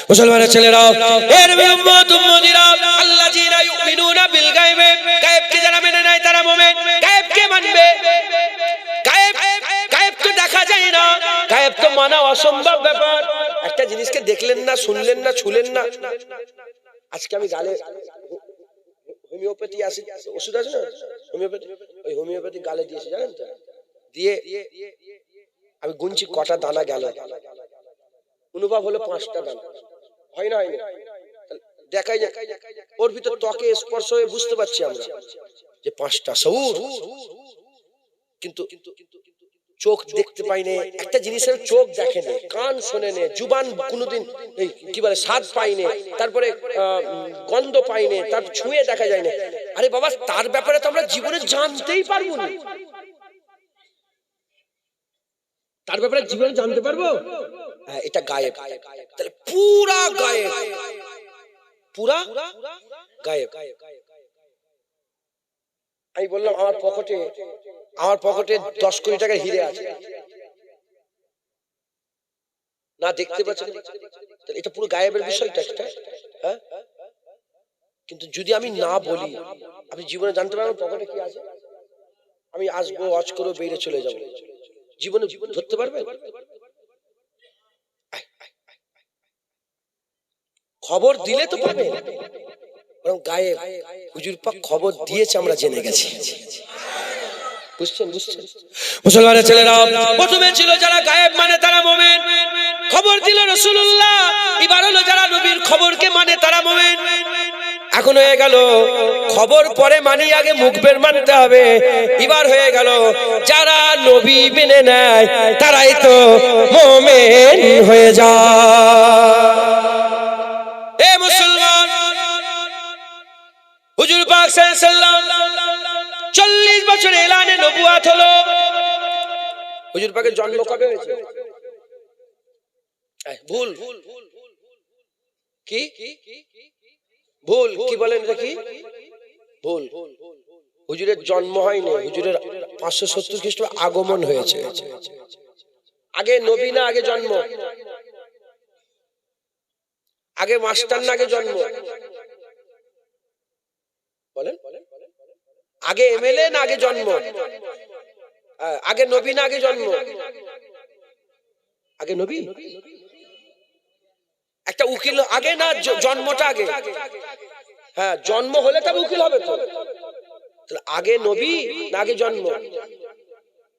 মুসলমানের ছেলেরা, এর উম্মত উম্মতিরা, আল্লাযীনা ইউমিনুনা বিল গায়বে, গায়েবকে যারা মেনে নেয় তারা মুমিন। গায়েবকে মানবে। গায়েব তো দেখা যায় না, গায়েব তো মানা অসম্ভব ব্যাপার। একটা জিনিসকে দেখলেন না, শুনলেন না, ছুলেন না। আজকে আমি গালে হোমিওপ্যাথি আছে, ওষুধ আছে না হোমিওপ্যাথি, ওই হোমিওপ্যাথি গালে দিয়েছে জানেন তো, দিয়ে আমি গুনছি কটা দানা গেল, অনুভব হলো 5টা দানা। হয় না, হয় না, দেখাই যায় ওর ভিতর ত্বকে স্পর্শ হয়ে বুঝতে পারছি আমরা যে 5টা সৌর, কিন্তু চোখ দেখতে পাই না। একটা জিনিসের চোখ দেখে না, কান শোনে না, জুবান কোনোদিন কি বলে স্বাদ পাই না, তারপরে গন্ধ পাই না, তার ছুঁয়ে দেখা যায় না। আরে বাবা, তার ব্যাপারে তো আমরা জীবনে জানতেই পারবো না। তার ব্যাপারে জীবনে জানতে পারবো? হ্যাঁ, এটা গায়েব। তাহলে পুরা গায়েব, পুরা গায়েব। আমি বললাম আমার পকেটে 10 কোটি টাকার হিরে আছে, না দেখতে পাচ্ছেন, এটা পুরো গায়েবের বিষয়টা একটা। হ্যাঁ, কিন্তু যদি আমি না বলি, আপনি জীবনে জানতে পারবেন পকেটে কি আছে। আমি আসবো, ওয়াচ করবো, বেরিয়ে চলে যাবো, জীবনে ধরতে পারবেন? খবর দিলে তো পাবে। গায়েব হুজুর পাক খবর দিয়েছে, আমরা জেনে গেছি। বুঝছেন? মুসলমানের ছেলেরা, প্রথমে ছিল যারা গায়েব মানে তারা মুমিন, খবর দিল রাসূলুল্লাহ। এবার হলো যারা নবীর খবরকে মানে তারা মুমিন। এখন হয়ে গেল খবর পরে মানি, আগে মুখবের মানতে হবে। এবার হয়ে গেল যারা নবী মেনে নেয় তারাই তো মুমিন হয়ে যায়। এ মুসলমান, হুজুর পাক সাল্লাল্লাহু আলাইহি ওয়াসাল্লাম 40 বছর এলানে নবুয়াত হলো। হুজুর পাকের জন্ম কবে হয়েছে? ভুল কি ভুল কি বলেন দেখি? ভুল। হুজুরের জন্ম হয়নি, হুজুরের 570 খ্রিস্টাব্দে আগমন হয়েছে। আগে নবী না আগে জন্ম? আগে মাস্টার না আগে জন্ম? বলেন, আগে এমএলএ না আগে জন্ম? আগে নবী না আগে জন্ম? আগে নবী। একটা উকিল আগে না জন্মটা আগে? হ্যাঁ, জন্ম হলে তবে উকিল হবে তো। তাহলে আগে নবী না আগে জন্ম?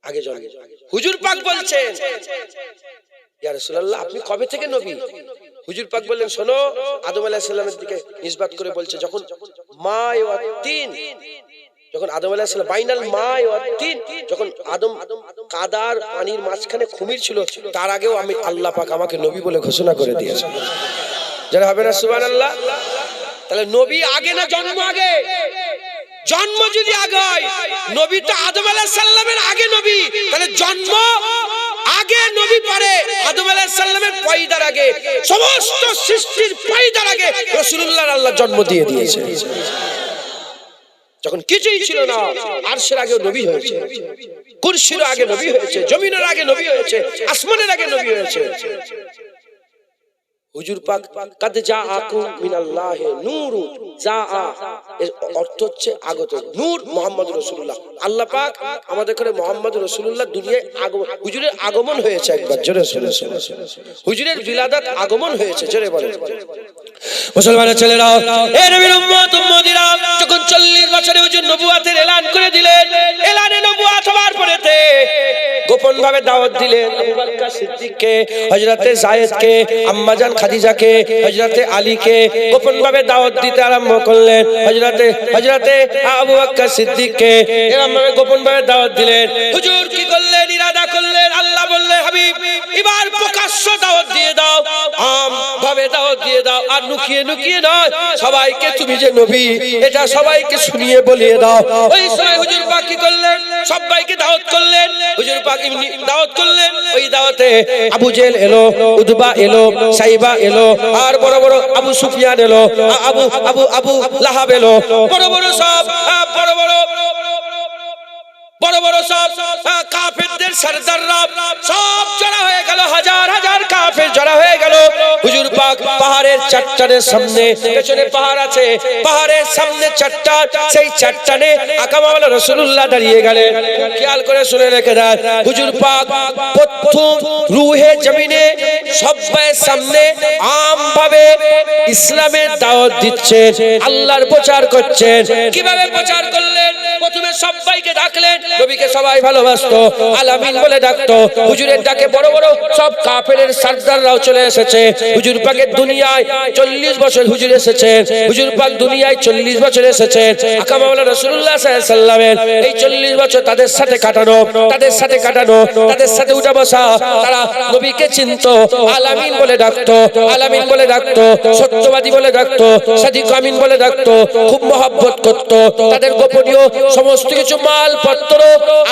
আগে জন্ম। হুজুর পাক বলছেন, ইয়া রাসূলুল্লাহ আপনি কবে থেকে নবী? হুজুর পাক বললেন, শোনো, আদম আলাইহিস সালামের দিকে নিসবত করে বলছে, যখন মা ওয়া তিন, যখন আদম আলাইহিস সালাম বাইনাল মা ওয়া তিন, যখন আদম কাদার পানির মাঝখানে কুমির ছিল, তার আগেও আমি আল্লাহ পাক আমাকে নবী বলে ঘোষণা করে দিয়েছে। যারা হবে না সুবহানাল্লাহ। তাহলে নবী আগে না জন্ম আগে? জন্ম যদি আগে হয়, নবী তো আদম আলাইহিস সালামের আগে নবী, তাহলে জন্ম আগে, নবী পরে। আদম আলাইহিস সালামের পয়দার আগে, সমস্ত সৃষ্টির পয়দার আগে রাসূলুল্লাহর আল্লাহ জন্ম দিয়ে দিয়েছে। যখন কিছুই ছিল না, আরশের আগে নবী হয়েছে, কুরসির আগে নবী হয়েছে, জমিনের আগে নবী হয়েছে, আসমানের আগে নবী হয়েছে। হুজুর পাক কাদ জাআকুম মিনাল্লাহি নূরুন, জাআ এর অর্থ হচ্ছে আগত, নূর মুহাম্মদুর রাসূলুল্লাহ। আল্লাহ পাক আমাদের করে মুহাম্মদুর রাসূলুল্লাহ দুনিয়ায় আগমন, হুজুরের আগমন হয়েছে একবার, জোরে হুজুরের বিলাদত আগমন হয়েছে, জোরে বলেন। মুসলমানের ছেলেরা, এ নবীর উম্মত উম্মতিরা, যখন 40 বছরে হুজুর নবুয়াতের এলান করে দিলেন, এলানে নবুয়াত হওয়ার পরেতে গোপন ভাবে দাওয়াত দিলেন আবু বকর সিদ্দিককে, হযরতে যায়েদকে, আম্মা জান খাদিজাকে, হযরতে আলীকে গোপন ভাবে দাওয়াত দিতে আরম্ভ করলেন। হযরতে আবু বকর সিদ্দিককে এরকম ভাবে গোপন ভাবে দাওয়াত দিলেন। হুজুর কি করলেন? ইরাদা করলেন, আল্লাহ বললেন, হাবিব এবার প্রকাশ্য দাওয়াত দিয়ে দাও, আম ভাবে দাওয়াত দিয়ে দাও, আর লুকিয়ে লুকিয়ে নয়, সবাইকে তুমি যে নবী এটা সবাইকে শুনিয়ে বলিয়ে দাও। ওই সময় হুজুর পাক কি করলেন? সবাইকে দাওয়াত করলেন। হুজুর পাক দাওয়াত করলেন, ওই দাওয়াতে আবু জেহেল এলো, উতবা এলো, সাইবা এলো, আর বড় বড় আবু সুফিয়ান এলো, আবু লাহাব এলো, বড় বড় সব কাফেরদের সরদাররা সব জড়া হয়ে গেল, হাজার হাজার কাফের জড়া হয়ে গেল। হুজুর পাক পাহাড়ে চারটানের সামনে পেছনে পাহাড় আছে, পাহাড়ের সামনে চারটান, সেই চারটানে আকা মাওলানা রাসূলুল্লাহ দাঁড়িয়ে গেলেন। খেয়াল করে শুনে রেখে দেন, হুজুর পাক প্রথম রুহে জমিনে সবার সামনে আমভাবে ইসলামের দাওয়াত দিচ্ছেন, আল্লাহর প্রচার করছেন। কিভাবে প্রচার করলেন? প্রথমে সবাইকে ডাকলেন, নবীকে সবাই ভালোবাসতো, আলামিন বলে ডাকতো। হুজুরের ডাকে বড় বড় সব কাফেরের সরদাররাও চলে এসেছে। হুজুর পাকের দুনিয়ায় 40 বছর হুজুর এসেছেন, হুজুর পাক দুনিয়ায় 40 বছর এসেছেন। আকা মাওলানা রাসূলুল্লাহ সাল্লাল্লাহু আলাইহি সাল্লামের এই 40 বছর তাদের সাথে কাটানো, তাদের সাথে উঠা বসা। তারা নবীকে চিনতো, আলামিন বলে ডাকতো, আলামিন বলে ডাকতো, সত্যবাদী বলে ডাকতো, সাদিক আমিন বলে ডাকতো, খুব মহব্বত করতো। তাদের গোপনীয় সমস্ত কিছু মাল পত্র,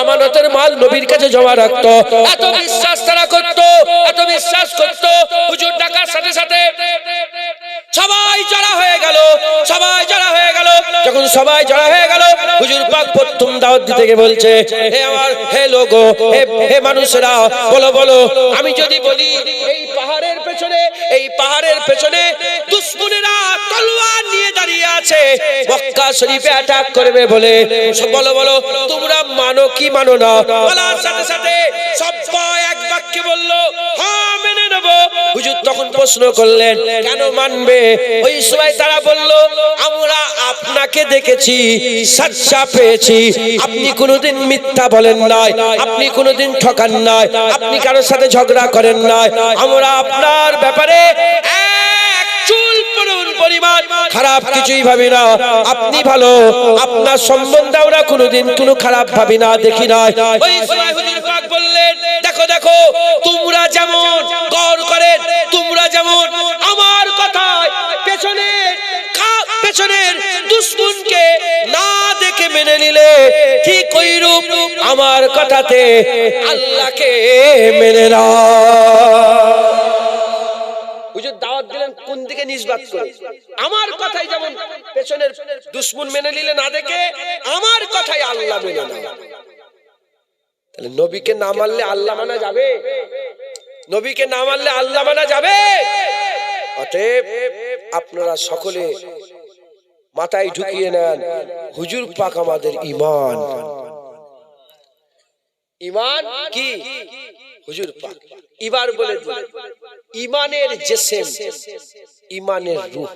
আমানতের মাল নবীর কাছে জমা রাখতো। এত বিশ্বাস তারা করতো, এত বিশ্বাস করতো। হুজুর ডাকার সাথে সাথে সবাই জড়া হয়ে গেল, সবাই জড়া হয়ে গেল। যখন সবাই জড়া হয়ে গেল, হুজুর পাক প্রথম দাওয়াত দিতে গিয়ে বলছে, হে আমার হে লোগো, হে মানুষেরা, বলো বলো, আমি যদি বলি এই পাহাড়ের পেছনে দুশমনেরা তলোয়ার নিয়ে দাঁড়িয়ে আছে, মক্কা শরীফে অ্যাটাক করবে বলে, বলো বলো তোমরা মানো কি মানো না? বলার সাথে সাথে সবাই এক বাক্যে বলল, হ্যাঁ মেনে নেব। হুজুর তখন প্রশ্ন করলেন, কেন মানবে? ওই সময় তারা বলল, আমরা আপনাকে দেখেছি, সচ্চা পেয়েছি, আপনি কোনোদিন মিথ্যা বলেন নাই, আপনি কোনোদিন ঠকান নাই, আপনি কারোর সাথে ঝগড়া করেন নাই, আমরা আপনার ব্যাপারে এক চুল পরিমাণ খারাপ কিছুই ভাবি না, আপনি ভালো, আপনার সম্বন্ধে আমরা কোনোদিন কোনো খারাপ ভাবি না, দেখি না। ওই সময় হুজুর পাক বললেন, দেখো দেখো, তোমরা যেমন গৌর করেন, তোমরা যেমন আমার কথায় পেছনের দুশমনকে না দেখে মেনে নিলে, ঠিক ওইরূপ আমার কথাতে আল্লাহকে মেনে নাও। হুজুর দাওয়াত দিলেন কোন দিকে নিসবত করে? আমার কথাই যেমন পেছনের দুশমন মেনে নিলে না দেখে, আমার কথাই আল্লাহ মেনে নাও। তাহলে নবীকে না মানলে আল্লাহ মানা যাবে? নবীকে না মানলে আল্লাহ মানা যাবে? অতএব আপনারা সকলে মাথায় ঢুকিয়ে নেন, হুজুর পাক আমাদের ঈমান। ঈমান কি? হুজুর পাক। এবার বলে দিন, ঈমানের জিসম, ঈমানের রূহ।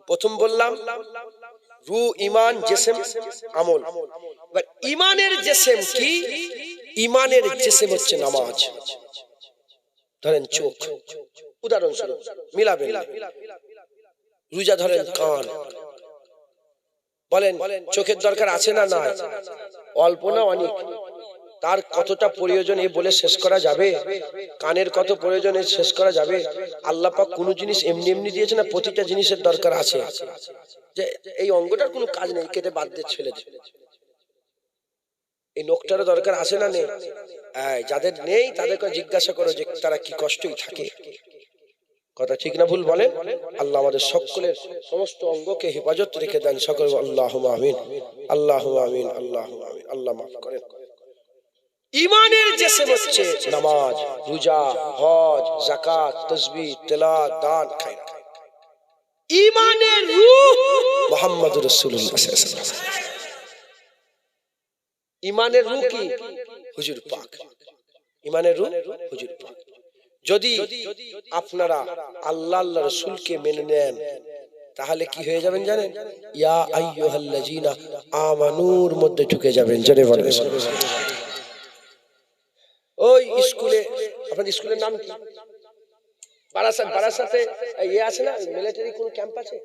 প্রথম বললাম রূহ, ঈমান, জিসম, আমল। এবার ঈমানের জিসম কি? ঈমানের জিসম হচ্ছে নামাজ। ধরেন চোখ, উদাহরণস্বরূপ মিলাবেন, রোজা ধরেন কান, বলেন চোখের দরকার আছে না নাই? অল্প না অনেক? তার কতটা প্রয়োজন এ বলে শেষ করা যাবে? কানের কত প্রয়োজন এ শেষ করা যাবে? আল্লাহ পাক কোন জিনিস এমনি এমনি দিয়েছে না, প্রতিটা জিনিসের দরকার আছে। যে এই অঙ্গটার কোনো কাজ নেই, কেটে বাদ দিয়ে ছেড়ে দে। এই নখটারও দরকার আছে না নেই? যাদের নেই তাদেরকে জিজ্ঞাসা করো যে তারা কি কষ্টই থাকে। কথা ঠিক না ভুল বলেন? আল্লাহ আমাদের সকলের সমস্ত অঙ্গকে হেফাজত রেখে দেন। সকল আল্লাহুম্মা আমিন, আল্লাহুম্মা আমিন, আল্লাহুম্মা আমিন। আল্লাহ মাফ করেন। ঈমানের জিসম হচ্ছে নামাজ, রোজা, হজ, যাকাত, তাসবিহ, তিলাওয়াত, দান, খায়রাত। ঈমানের রূহ মুহাম্মদুর রাসূলুল্লাহ সাল্লাল্লাহু আলাইহি ওয়াসাল্লাম। ঈমানের রূহ কি? হুজুর পাক। ঈমানের রূহ হুজুর পাক। যদি আপনারা আল্লাহ আল্লাহর রাসূলকে মেনে নেন, তাহলে কি হয়ে যাবেন জানেন? ইয়া আইয়ুহাল্লাযীনা আমানুর মধ্যে ঢুকে যাবেন। জোরে বলেন। ওই স্কুলে, আপনাদের স্কুলের নাম কি? বারাসাতে আছে না, মিলিটারি কোন ক্যাম্প আছে?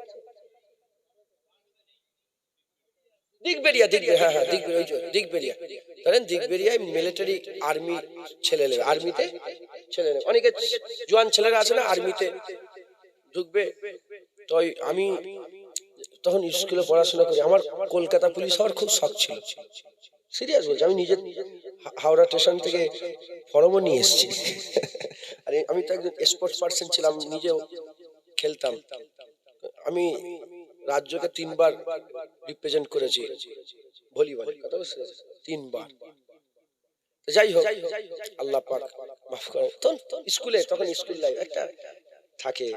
দিগবেরিয়া, হ্যাঁ হ্যাঁ, দিগবেরিয়া। ধরেন দিগবেরিয়ায় মিলিটারি আর্মি ছেলে, আর্মিতে ছেলে, অনেকে জওয়ান ছেলেরা আছে না, আর্মিতে ঢুকবে। তো আমি তখন স্কুলে পড়াশোনা করি, আমার কলকাতা পুলিশ হওয়ার খুব শখ ছিল। সিরিয়াস বলছি, আমি নিজে হাওড়া স্টেশন থেকে ফর্মও নিয়ে এসেছি। আমি তো একজন স্পোর্টস পার্সন ছিলাম, নিজেও খেলতাম। আমি রাজ্যকে 3 বার রিপ্রেজেন্ট করেছি ভলিবলে, কথা বুঝতে 3 বার। যাই হোক, আল্লাহ পাক মাফ করেন। স্কুলে তখন স্কুল লাইফ একটা থাকে।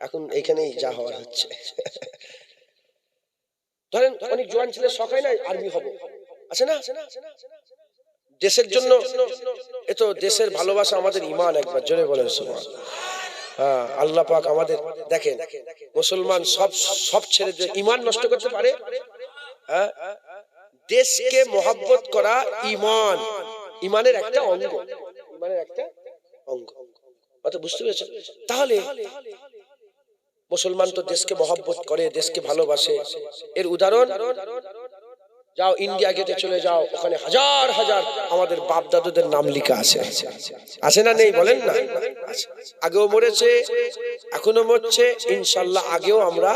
এখন এইখানেই যা হওয়ার হচ্ছে। ধরেন অনেক জোয়ান ছেলে শখ হয় না আর্মি হবো, আছে না? দেশের জন্য এ তো দেশের ভালোবাসা, আমাদের ঈমান, একবার জোরে বলেন সুবহানাল্লাহ। হ্যাঁ, আল্লাহ পাক আমাদের দেখেন, মুসলমান সব সব ছেড়ে দিয়ে ঈমান নষ্ট করতে পারে? হ্যাঁ, দেশকে মহব্বত করা ঈমান, ঈমানের একটা অঙ্গ, ঈমানের একটা অঙ্গ। কথা বুঝতে পেরেছেন? তাহলে মুসলমান তো দেশকে মহব্বত করে, দেশকে ভালোবাসে। এর উদাহরণ, যাও ইন্ডিয়া গেটে চলে যাও, ওখানে হাজার হাজার আমাদের বাপ দাদুদের নাম লেখা আছে, আছে না নেই বলেন না? আগেও মরেছে, এখনো মরছে, ইনশাআল্লাহ আগেও আমরা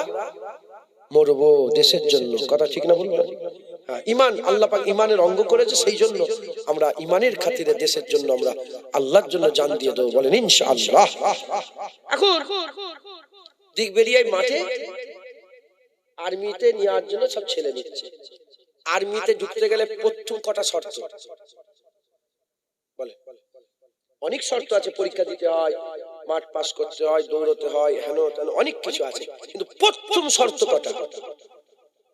মরবো দেশের জন্য। কথা ঠিক না বলবেন? ঈমান, আল্লাহ পাক ঈমানের অঙ্গ করেছে, সেই জন্য আমরা ঈমানের খাতিরে দেশের জন্য আমরা আল্লাহর জন্য জান দিয়ে দেবো, বলেন ইনশাআল্লাহ। এখন দিক বেরিয়ে মাঠে আর্মিতে নেওয়ার জন্য সব ছেলে নিচ্ছে। আর্মিতে ঢুকতে গেলে প্রথম কটা শর্ত বলে? অনেক শর্ত আছে, পরীক্ষা দিতে হয়, মাঠ পাস করতে হয়, দৌড়তে হয়, হেন তেন অনেক কিছু আছে, কিন্তু প্রথম শর্ত কটা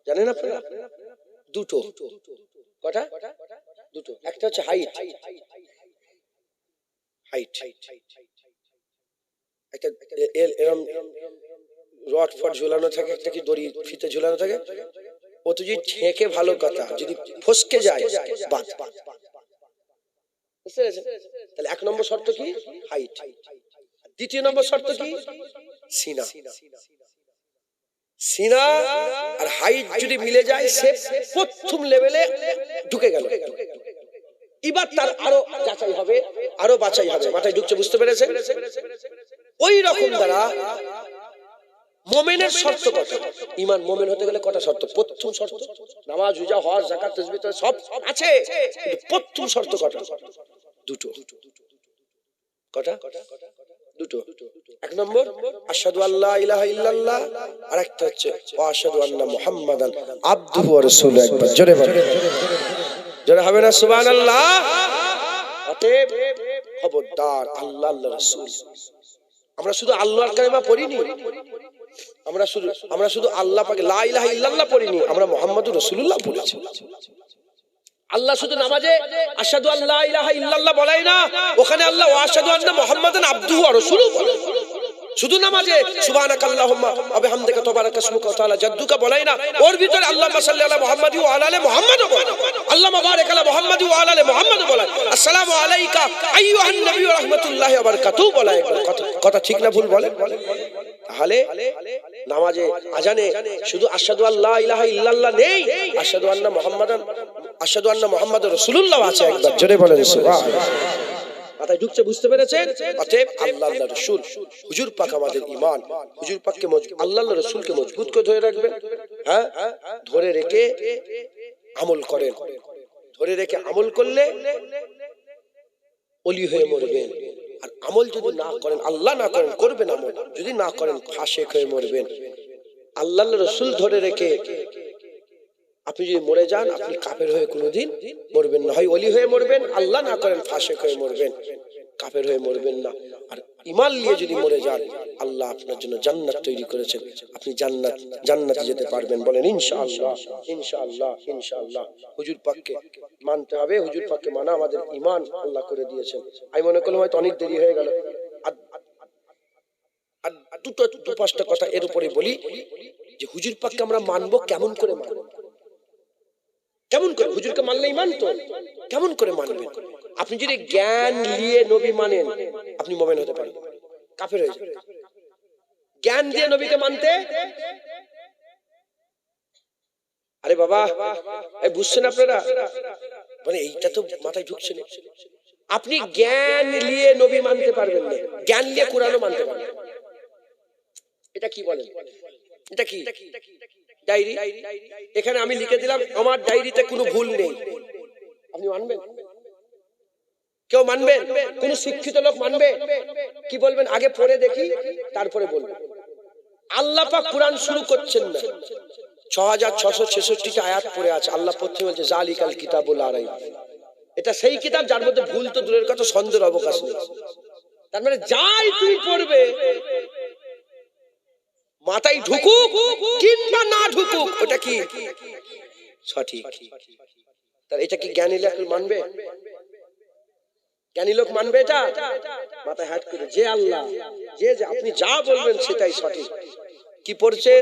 জানেন আপনারা? দুটো। কটা? দুটো। একটা হচ্ছে হাইট, হাইট, একটা এরকম রড ফট ঝুলানো থাকে, একটা কি দড়ি ফিতে ঝুলানো থাকে, ও তো যদি ঠেকে ভালো কথা, যদি ফসকে যায় বাদ। তাহলে এক নম্বর শর্ত কি? হাইট। দ্বিতীয় নম্বর শর্ত কি? সিনা। সিনা আর হাইট যদি মিলে যায়, সে প্রথম লেভেলে ঢুকে গেল। এবার তার আরো যাচাই হবে, আরো বাছাই হবে। মাথায় ঢুকছে, বুঝতে পেরেছেন? ওই রকম দ্বারা মোমেনের শর্ত কটা? ঈমান মোমেন হতে গেলে কটা শর্ত? প্রথম শর্ত নামাজ, রোজা, হজ, যাকাত, তাসবিহ সব আছে, কিন্তু প্রথম শর্ত কটা? দুটো। কটা? দুটো। এক নম্বর আশহাদু আল্লা ইলাহা ইল্লাল্লাহ, আর একটা হচ্ছে ওয়া আশহাদু আন্না মুহাম্মাদান আবদুহু ওয়া রাসূলুহু। একবার জোরে বলেন, জোরে হবে না সুবহানাল্লাহ? অতএব খবরদার, আল্লাহ আল্লাহ রাসূল, আমরা শুধু আল্লাহর কালিমা পড়িনি, আমরা শুধু আল্লাহ পাকে লা ইলাহা ইল্লাল্লাহ পড়িনি, আমরা মুহাম্মাদুর রাসূলুল্লাহ পড়েছি। আল্লাহ শুধু নামাজে আশহাদু আল্লা ইলাহা ইল্লাল্লাহ বলাই না, ওখানে আল্লাহ ওয়া আশহাদু আন্না মুহাম্মাদান আবদুহু ওয়া রাসূলুহু বলে। শুধু নামাজে সুবহানাকাল্লাহুম্মা ওয়া বিহামদিকা তাবারাকা ইসমুকা ওয়া তাআলা জাদ্দুকা বলাই না, ওর ভিতরে আল্লাহুম্মা সাল্লি আলা মুহাম্মাদি ওয়া আলা আলি মুহাম্মাদ বলে, আল্লাহুম্মা বারিক আলা মুহাম্মাদি ওয়া আলা আলি মুহাম্মাদ বলে, আসসালামু আলাইকা আইয়ুহান নবী ওয়া রাহমাতুল্লাহি ওয়া বারাকাতুহু বলে। কথা ঠিক না ভুল বলেন? তাহলে নামাজে আজানে শুধু আশহাদু আল্লা ইলাহা ইল্লাল্লাহ নেই, আশহাদু আন্না মুহাম্মাদুর রাসূলুল্লাহ আছে। একবার জোরে বলেন সুবহানাল্লাহ। মাথায় ঢুকছে, বুঝতে পেরেছেন? অতএব আল্লাহ আল্লাহ রাসূল, হুজুর পাক আমাদের ঈমান, হুজুর পাককে আল্লাহ আল্লাহ রাসূলকে মজবুত করে ধরে রাখবেন। হ্যাঁ, ধরে রেখে আমল করেন, ধরে রেখে আমল করলে ওলি হয়ে মরবেন। আর আমল যদি না করেন, আল্লাহ না করেন, করবেন আমল, যদি না করেন ফাসেক হয়ে মরবেন। আল্লাহ আল্লাহ রাসূল ধরে রেখে আপনি যদি মরে যান, আপনি কাফের হয়ে কোনোদিন মরবেন না। হয় ওলি হয়ে মরবেন, আল্লাহ না করেন ফাসেক হয়ে মরবেন, কাফের হয়ে মরবেন না। আর ঈমান নিয়ে যদি মরে যান, আল্লাহ আপনার জন্য জান্নাত তৈরি করেছেন, আপনি জান্নাতে যেতে পারবেন। বলেন ইনশাআল্লাহ, ইনশাআল্লাহ, ইনশাআল্লাহ। হুজুর পাককে মানতে হবে, হুজুর পাককে মানা আমাদের ঈমান আল্লাহ করে দিয়েছেন। আমি মনে করলাম হয়তো অনেক দেরি হয়ে গেল, আর দু পাঁচটা কথা এর উপরে বলি যে হুজুর পাককে আমরা মানবো কেমন করে মানবো? কেমন করে? হুজুরকে মানলে ঈমান তো, কেমন করে মানবেন? আপনি যদি জ্ঞান নিয়ে নবী মানেন, আপনি মুমিন হতে পারেন, কাফের হয়ে যাবেন। জ্ঞান দিয়ে নবীকে মানতে, আরে বাবা এই বুঝছেন আপনারা? মানে এইটা তো মাথায় ঢুকছে না। আপনি জ্ঞান নিয়ে নবী মানতে পারবেন না, জ্ঞান নিয়ে কোরআনও মানতে পারবেন। এটা কি বলেন? এটা কি ডায়েরি? এখানে আমি লিখে দিলাম আমার ডায়েরিতে কোনো ভুল নেই, আপনি মানবেন? কেউ মানবেন? কোন শিক্ষিত লোক মানবে? কি বলবেন? আগে পড়ে দেখি, তারপরে বলবেন। আল্লাহ পাক কোরআন শুরু করছেন না, 6666টা আয়াত পড়ে আছে। আল্লাহ প্রথমে বলছে জালিকাল কিতাবুল লা রাইব। এটা সেই কিতাব যার মধ্যে ভুল তো দূরের কথা, সন্দেহের অবকাশ নেই। তার মানে যাই তুমি পড়বে মাথায় ঢুকুক কিংবা না ঢুকুক, ওটা কি সঠিক? তাহলে এটা কি জ্ঞানী লোক মানবে? জ্ঞানী লোক মানবে এটা? মাথায় হাত করে যে আল্লাহ, যে আপনি যা বলবেন সেটাই সঠিক। কি পড়ছেন,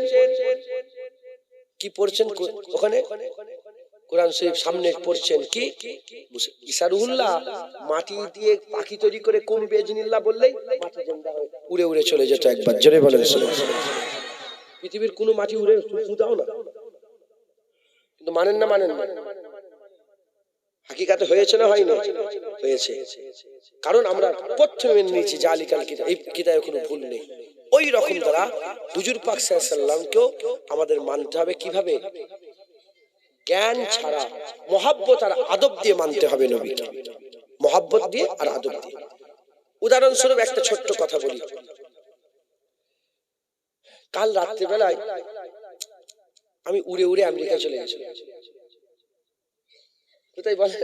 কি পড়ছেন ওখানে? কোরআন শরীফ সামনে পড়ছেন কি? ইসারুল্লাহ মাটি দিয়ে পাখি তৈরি করে কুম বেজনিল্লাহ বললেই মাটি জিন্দা হয়, উড়ে উড়ে চলে যেত। একবার জোরে বলেন পৃথিবীর কোনো মাটি উড়ে দাও না, কিন্তু মানেন না, মানেন না। হাকিকাতে হয়েছে না হয়নি? হয়েছে। কারণ আমরা প্রথমে মেনে নিয়েছি যে আলী কাল কিতাব, এই কিতাবে কোনো ভুল নেই। ওই রকম দ্বারা হুজুর পাক সাল্লাল্লাহু আলাইহি ওয়াসাল্লামকেও আমাদের মানতে হবে। কিভাবে? জ্ঞান ছাড়া মহব্বত আর আদব দিয়ে মানতে হবে নবীকে, মহব্বত দিয়ে আর আদব দিয়ে। উদাহরণস্বরূপ একটা ছোট্ট কথা বলি। কাল রাত্রিবেলায় আমি উড়ে উড়ে আমেরিকা চলে গেছি। কোথায় বলে,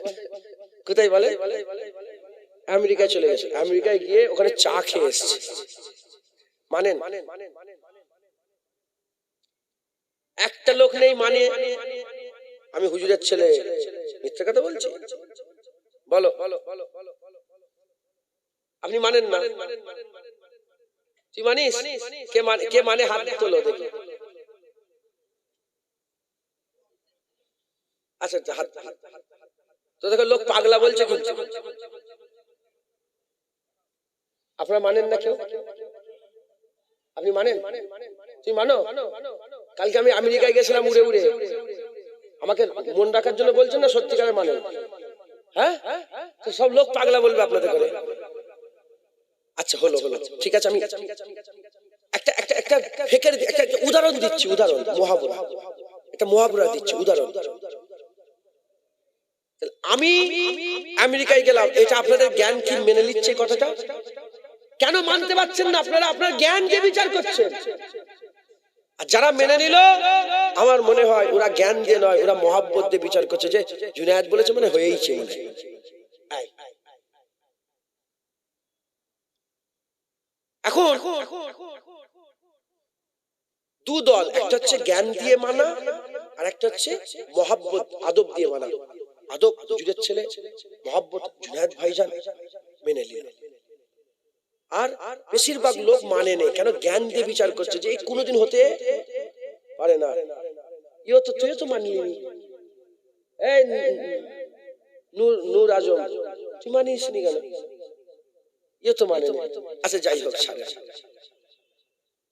কোথায় বলে? আমেরিকায় চলে গেছে। আমেরিকায় গিয়ে ওখানে চা খেয়ে এসেছে। মানেন? একটা লোক নেই মানে আমি হুজুরের ছেলে, মিথ্যা কথা বলছি? বলো, আপনি মানেন না? তুই মানিস? কে মানে হাত তোলো দেখি। আচ্ছা হাত তো দেখো, লোক পাগলা বলছে কিন্তু আপনারা মানেন না কেউ? আপনি মানেন? তুই মানো? কালকে আমি আমেরিকায় গেছিলাম উড়ে উড়ে, আমাকে মন রাখার জন্য বলছেন না সত্যিকারে মানেন? হ্যাঁ, তো সব লোক পাগলা বলবে আপনাদের করে। আচ্ছা হলো, ঠিক আছে। আমি একটা ফেকের একটা উদাহরণ দিচ্ছি, উদাহরণ মুহাবরা, একটা মুহাবরা দিচ্ছি উদাহরণ। আমি আমেরিকায় গেলাম, এটা আপনাদের জ্ঞান কি মেনে নিচ্ছে কথাটা? কেন মানতে পারছেন না আপনারা? আপনার জ্ঞানকে বিচার করছেন। আর যারা মেনে নিল, আমার মনে হয় ওরা জ্ঞান দিয়ে নয়, ওরা মহব্বত দিয়ে বিচার করছে। যে জুনায়েদ বলেছে মানে হয়েইছে। এখন দু দল, একটা হচ্ছে জ্ঞান দিয়ে মানা, আর একটা হচ্ছে মহব্বত আদব দিয়ে মানা। আদব হুজুরের ছেলে, মহব্বত জুনায়েদ ভাইজান মেনে নিল। আর বেশিরভাগ লোক মানে নেই, কেন? জ্ঞান দিয়ে বিচার করছে যে এই কোনোদিন হতে পারে না। ইও তো তুই তো মানিয়ে নি, এই নূর আজম তুই মানিস নি কেন? ইও তো মানে। আচ্ছা যাই হোক,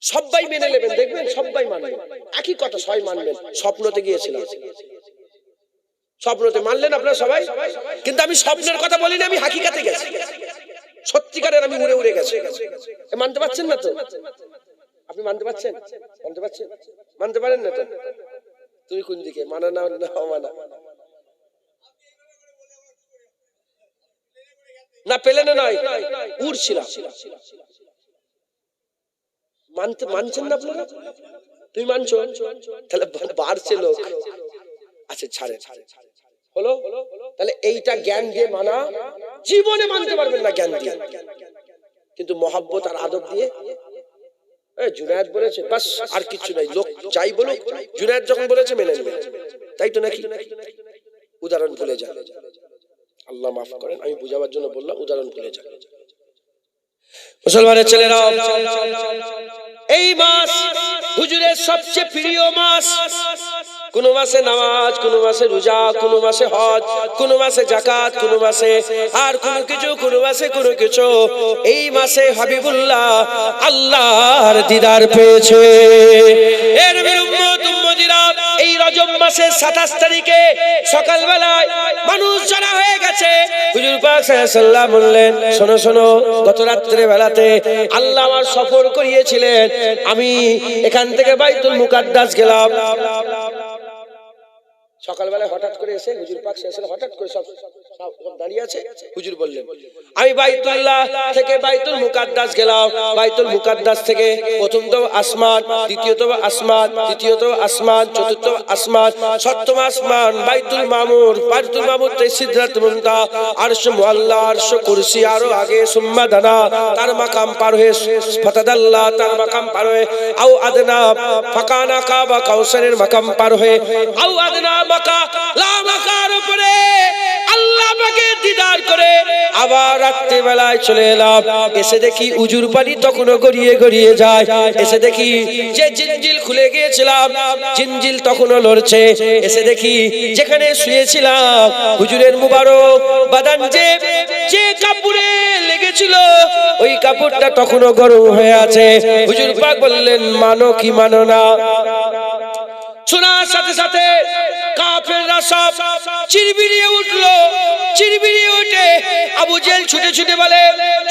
সবাই মেনে নেবেন, দেখবেন সবাই মানবে, একই কথা সবাই মানবেন। স্বপ্নতে গিয়েছিলাম, স্বপ্নতে মানলেন আপনারা সবাই, কিন্তু আমি স্বপ্নের কথা বলিনি, আমি হাকিকাতে গেছি, সত্যিকারের আমি উড়ে উড়ে গেছি। মানতে পারছেন না তো? আপনি মানতে পারছেন? মানতে পারছেন? মানতে পারেন না তো? তুমি কোন দিকে মানা না মানা? না পেলে না, নয় উড়ছিলাম। মানছেন না আপনারা? তুমি মানছো? তাহলে বাড়ছে লোক। আচ্ছা ছাড়ে, হলো। তাহলে এইটা জ্ঞান দিয়ে মানা, জীবনে মানতে পারবেন না জ্ঞান দিয়ে, কিন্তু মহব্বত আর আদব দিয়ে। জুনায়েদ বলেছে বাস, আর কিছু নাই, লোক যাই বলুক, জুনায়েদ যখন বলেছে মেনে নেবে, তাই তো নাকি? উদাহরণ ভুলে যান, আল্লাহ মাফ করেন, আমি বুঝাবার জন্য বললাম, উদাহরণ ভুলে যান। মুসলমানের ছেলেরা, এই মাস হুজুরের সবচেয়ে প্রিয় মাস। কোন মাসে নামাজ, কোন মাসে রোজা, কোন মাসে হজ, কোন মাসে যাকাত, কোন মাসে আর কোন কিছু, কোন মাসে কোন কিছু। এই মাসে হাবিবুল্লাহ আল্লাহর দিদার পেয়েছে। এর উম্মতিরা এই রজব মাসের 27 তারিখে সকালবেলায় মানুষ যারা হয়ে গেছে, হুজুর পাক সাল্লাল্লাহু আলাইহি ওয়াসাল্লাম বললেন, শোনো শোনো, গত রাত্রে বেলাতে আল্লাহ আমার সফর করিয়েছিলেন, আমি এখান থেকে বাইতুল মুকাদ্দাস গেলাম। সকালবেলায় হঠাৎ করে এসে হুজুর পাক সাল্লাল্লাহু আলাইহি ওয়াসাল্লাম হঠাৎ করে সব দাঁড়িয়ে আছে। হুজুর বললেন আমি বাইতুল্লাহ থেকে বাইতুল মুকাদ্দাস গেলাম, বাইতুল মুকাদ্দাস থেকে প্রথমতম আসমান, দ্বিতীয়তম আসমান, তৃতীয়তম আসমান, চতুর্থ আসমান, সপ্তম আসমান বাইতুল মামুর, বাইতুল মামুর থেকে সিদরাতুল মুনতাহা, আরশ মুআল্লা, আরশ কুরসি, আরো আগে সুম্মা দানা, তার মাকাম পার হয়ে ফাতাদাল্লাহ, তার মাকাম পার হয়ে আও আদনা ফাকানা কাবা কাউসারের মাকাম পার হয়ে আও আদনা মাকা লা মাকার উপরে আল্লাহ পাকে দিদার করে আবার রাত্রি বেলায় চলে এলাম। এসে দেখি উজুর পানি তখনও গড়িয়ে গড়িয়ে যায়। এসে দেখি যে জিনজিল খুলে গিয়েছিলাম, জিনজিল তখনও লড়ছে। এসে দেখি যেখানে শুয়েছিলাম হুজুরের মুবারক বাদান যে কাপড়ে লেগেছিল ওই কাপড়টা তখনও গরম হয়ে আছে। হুজুর পাক বললেন মানো কি মানো না? শোনার সাথে সাথে কাফেররা সব চিরবিরিয়ে উঠলো। চিরবিরিয়ে উঠে আবু জেহেল ছুটে ছুটে বলে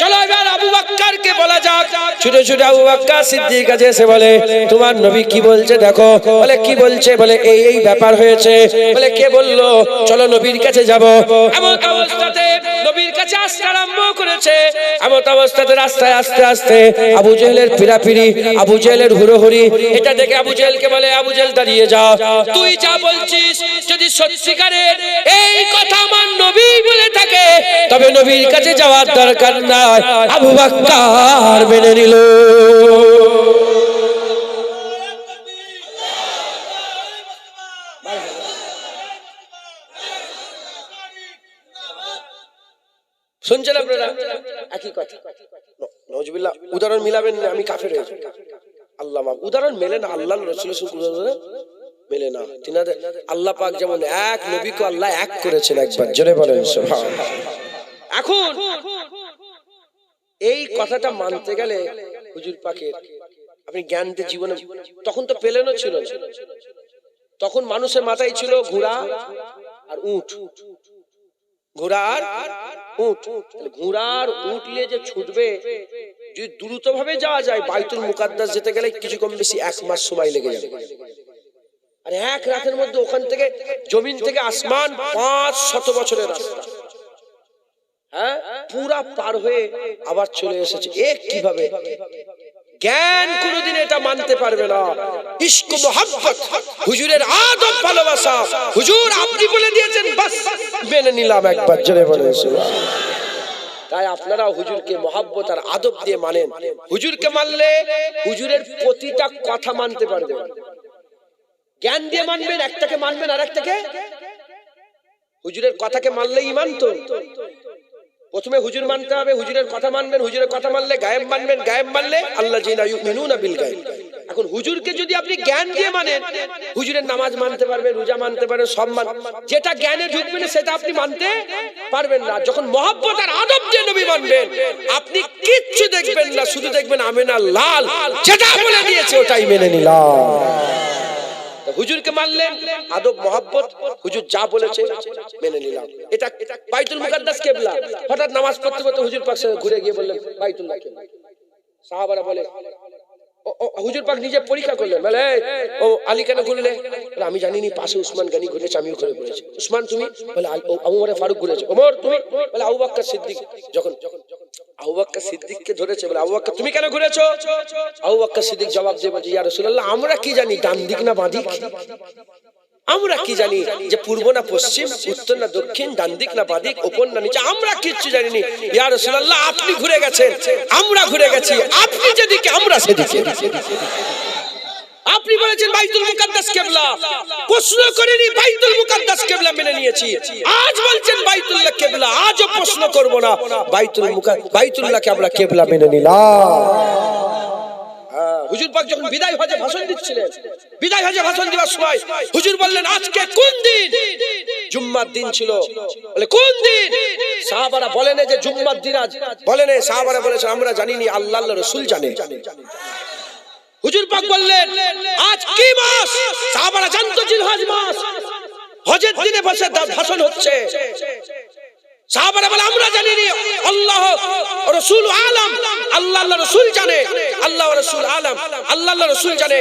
চলো এবার আবু বকরকে বলা যাক। ছুটে ছুটে আবু বকর সিদ্দিক কাছে এসে বলে তোমার নবী কি বলছে দেখো। বলে কি বলছে? বলে এই এই ব্যাপার হয়েছে। বলে কে বললো? চলো নবীর কাছে যাব। এমন অবস্থাতে নবীর কাছে আসতে আরম্ভ করেছে। এমন অবস্থাতে রাস্তায় আস্তে আস্তে আবু জেহেলের ফিরাফিরি, আবু জেহেলের হুড়োহুড়ি, এটা দেখে আবু জেহেলকে বলে আবু জেহেল দাঁড়িয়ে যা, তুই যা বলছিস যদি সত্যিকারের এই কথা আমার নবী বলে থাকে তবে নবীর কাছে যাওয়ার দরকার নাই। আবু বকর মেনে নিল। শুনছেন আপনারা? একই কথা। নাউজুবিল্লাহ, উদাহরণ মিলাবেন না, আমি কাফের হয়ে যাব। আল্লাহ মাফ, উদাহরণ মেলে না, আল্লাহ রাসূলের মেলে না। তিনাদের আল্লাহ পাক যেমন এক, নবীকে আল্লাহ এক করেছেন একবার, জোরে বলেন সুবহানাল্লাহ। এখন এই কথাটা মানতে গেলে হুজুর পাকের আপনি জ্ঞান দিয়ে জীবনে তখন তো প্লেনও ছিল না, তখন মানুষের মাথায় ছিল ঘোড়া আর উট। ঘোড়া আর উট, ঘোড়া আর উট নিয়ে যে ছুটবে, যদি দ্রুত ভাবে যাওয়া যায় বাইতুল মুকাদ্দাস যেতে গেলে কিছু কম বেশি 1 মাস সময় লেগে যাবে। আর এক রাতের মধ্যে ওখান থেকে জমিন থেকে আসমান 500 বছরের রাস্তা, হ্যাঁ, পুরা পার হয়ে আবার চলে এসেছে। কিভাবে? জ্ঞান কোনদিন এটা মানতে পারবে না। ইশক মোহাব্বত, হুজুরের আদব ভালোবাসা, হুজুর আপনি বলে দিয়েছেন বাস মেনে নিলাম একবার, জোরে বলেন সুবহানাল্লাহ। তাই আপনারা হুজুরকে মোহাব্বত আর আদব দিয়ে মানেন। হুজুরকে মানলে হুজুরের প্রতিটা কথা মানতে পারবেন। জ্ঞান দিয়ে মানবেন, একটাকে মানবেন আর একটাকে, হুজুরের কথাকে মানলে ঈমান তো। প্রথমে হুজুর মানতে হবে, হুজুরের কথা মানবেন, হুজুরের কথা মানলে গায়েব মানবেন, গায়েব মানলে আল্লাযীনা ইউমিনুনা বিল গায়ব। এখন হুজুরকে যদি আপনি জ্ঞান দিয়ে মানেন, হুজুরের নামাজ মানতে পারবেন, রোজা মানতে পারবেন, সব যেটা জ্ঞানে ঢুকবে না সেটা আপনি মানতে পারবেন না। যখন মহব্বত আর আদব দিয়ে নবী মানবেন, আপনি কিচ্ছু দেখবেন না, শুধু দেখবেন আমিনা লাল যেটা বলে দিয়েছে ওটাই মেনে নিলাম। হুজুরকে মানলেন, আদব মহব্বত, হুজুর যা বলেছে মেনে নিলাম। এটা বাইতুল মুকাদ্দাস কিবলা। হঠাৎ নামাজ পড়তে পড়তে হুজুর পাক ঘুরে গিয়ে বললেন বাইতুল্লাহ কিবলা। সাহাবারা বলে হুজুর পাক নিজে পরীক্ষা করলেন, বলে ও আলী কেন ঘুরলে? আমি জানিনি, পাশে উসমান গনি ঘুরেছে, আমিও ঘুরে ঘুরেছি। উসমান তুমি? বলে ওমর ফারুক ঘুরেছে। ওমর তুমি? বলে আবু বকর সিদ্দিক। যখন আবু বকর সিদ্দিককে ধরেছে, বলে আবু বকর তুমি কেন ঘুরেছো? আবু বকর সিদ্দিক জবাব দিয়ে বলছে ইয়া রাসূলুল্লাহ আমরা কি জানি ডান দিক না বাঁ দিক? আমরা কি জানি যে পূর্ব না পশ্চিম, উত্তর না দক্ষিণ, ডান দিক না বাঁ দিক, উপর না নিচে? আমরা কিচ্ছু জানিনি। ইয়া রাসূলুল্লাহ আপনি ঘুরে গেছেন, আমরা ঘুরে গেছি, আপনি যেদিকে আমরা সেদিকে। আপনি বলেছেন বাইতুল মুকাদ্দাস কিবলা, প্রশ্ন করেনি, বাইতুল মুকাদ্দাস কিবলা মেনে নিয়েছি। আজ বলছেন বাইতুল্লাহ কিবলা, আজও প্রশ্ন করব না, বাইতুল্লাহকে আমরা কিবলা মেনে নিলাম। হুজুর পাক যখন বিদায় হজে ভাষণ দিচ্ছিলেন, বিদায় হজে ভাষণ দেওয়ার সময় হুজুর বললেন আজকে কোন দিন? জুম্মার দিন ছিল। বলে কোন দিন? সাহাবারা বলেন যে জুম্মার দিন আজ। বলেন সাহাবারা বলেছে আমরা জানিনি, আল্লাহর রাসূল জানে। হুজুর পাক বললেন আজ কি মাস? সাহাবারা জানতো জিলহজ মাস। হজের দিনে বসে ভাষণ হচ্ছে। সাহাবারা বলে আমরা জানিনি, আল্লাহ রাসূল আলাম, আল্লাহর রাসূল জানে, আল্লাহ রাসূল আলাম, আল্লাহর রাসূল জানে।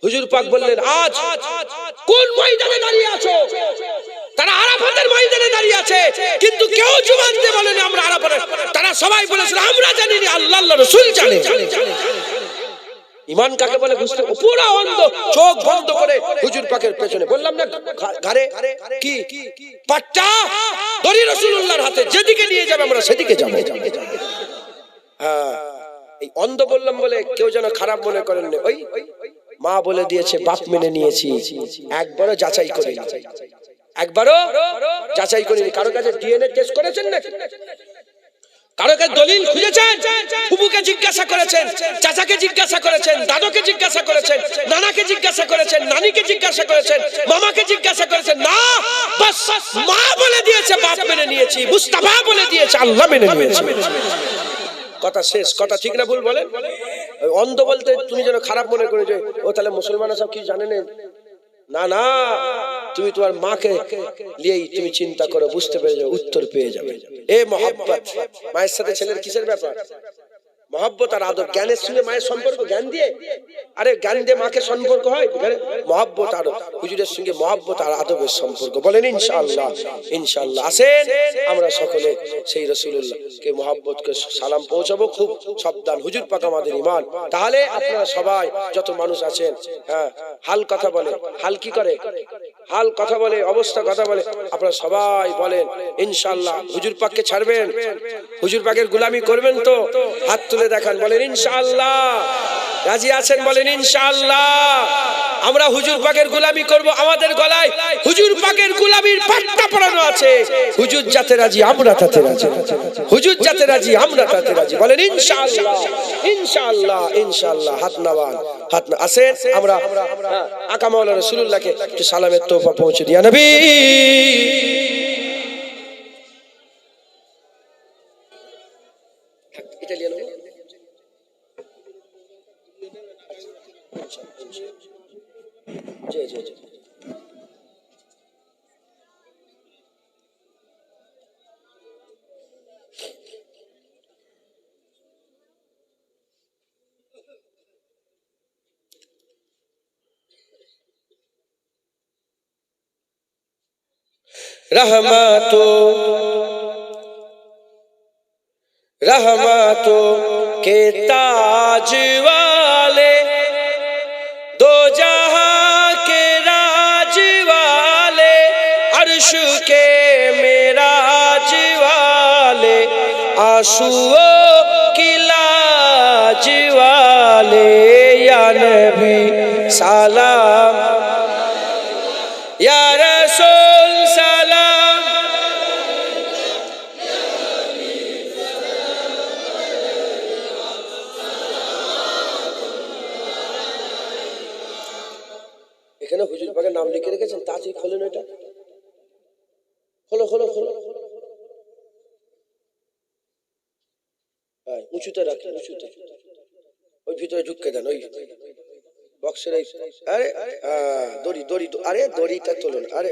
হুজুর পাক বললেন আজ কোন ময়দানে দাঁড়িয়ে আছো? তারা আরাফাতের ময়দানে দাঁড়িয়ে আছে, কিন্তু কেউ জুবান দিয়ে বলেনি আমরা আরাফাতে। তারা সবাই বলেছিল আমরা জানিনি, আল্লাহ আল্লাহ রাসূল জানে। ঈমান কাকে বলে বুঝতে পুরো অন্ধ, চোখ বন্ধ করে হুজুর পাকের পেছনে, বললাম না ঘাড়ে কি পাট্টা দড়ি রাসূলুল্লাহর হাতে, যেদিকে নিয়ে যাবে আমরা সেদিকে যাব। হ্যাঁ, এই অন্ধ বললাম বলে কেউ যেন খারাপ মনে করেন না। ওই মা বলে দিয়েছে, বাপ মেনে নিয়েছি, একবারও যাচাই করিনি, একবারও যাচাই করিনি। কারো কাছে ডিএনএ টেস্ট করেছেন না? কারো কাছে দলিল খুঁজেছেন? ফুফুকে জিজ্ঞাসা করেছেন, চাচাকে জিজ্ঞাসা করেছেন, দাদুকে জিজ্ঞাসা করেছেন, নানাকে জিজ্ঞাসা করেছেন, নানিকে জিজ্ঞাসা করেছেন, মামাকে জিজ্ঞাসা করেছেন? না, বাস মা বলে দিয়েছে, বাপ মেনে নিয়েছি, মুস্তাফা বলে দিয়েছে, আল্লাহ মেনে নিয়েছি। কথা শেষ। কথা ঠিক না ভুল বলেন? অন্ধ বলতে তুমি যেন খারাপ মনে করে যে ও তাহলে মুসলমানরা সব কিছু জানে না। না, তুমি তোমার মাকে নিয়েই তুমি চিন্তা করো, বুঝতে পেরে যাবে, উত্তর পেয়ে যাবে। এ মহব্বত, মায়ের সাথে ছেলের কিসের ব্যাপার? মহব্বত আর আদব। জ্ঞানের সঙ্গে মায়ের সম্পর্ক, জ্ঞান দিয়ে, আরে জ্ঞান দিয়ে মাকে সম্পর্ক হয়? মহব্বত আর হুজুরের সঙ্গে মহব্বত আর আদবের সম্পর্ক। বলেন ইনশাআল্লাহ। ইনশাআল্লাহ আসেন আমরা সকলে সেই রাসূলুল্লাহকে মহব্বতকে সালাম পৌঁছাবো। খুব সাবধান, হুজুর পাক আমাদের ঈমান। তাহলে আপনারা সবাই যত মানুষ আছেন, হ্যাঁ, হাল কথা বলে, হাল কি করে, হাল কথা বলে, অবস্থা কথা বলে, আপনারা সবাই বলেন ইনশাআল্লাহ হুজুর পাককে ছাড়বেন, হুজুর পাকের গোলামি করবেন তো? হাত তুলে দেখান, বলেন ইনশাআল্লাহ। রাজি আছেন? বলেন ইনশাআল্লাহ। আমরা হুজুর পাকের গোলামি করব। আমাদের গলায় হুজুর পাকের গোলামির পাট্টা পরানো আছে। হুজুর যাতে রাজি আমরা তাতে রাজি, হুজুর যাতে রাজি আমরা তাতে রাজি। বলেন ইনশাআল্লাহ। ইনশাআল্লাহ। ইনশাআল্লাহ। হাত নামান, হাত না আসেন আমরা আকা মাওলানা রাসূলুল্লাহকে একটু সালামের তোহফা পৌঁছে দিয়া নবী। ইতালিয়ান জি জি জি। रहमतों के ताज वाले, दो जहां के राज वाले, अर्श के मेराज वाले, आंसुओं की लाज वाले, या नबी सलाम, या रसूल सलाम, এখানে হুজুর পাকের নাম লিখে রেখেছেন। তাড়াতাড়ি খোলেন, এটা খোলো খোলো খোলো। উঁচুতে রাখেন, উঁচুতে, ওই ভিতরে ঢুকে দেন, ওই বক্সের। আরে দড়ি দড়ি, আরে দড়িটা তোলেন, আরে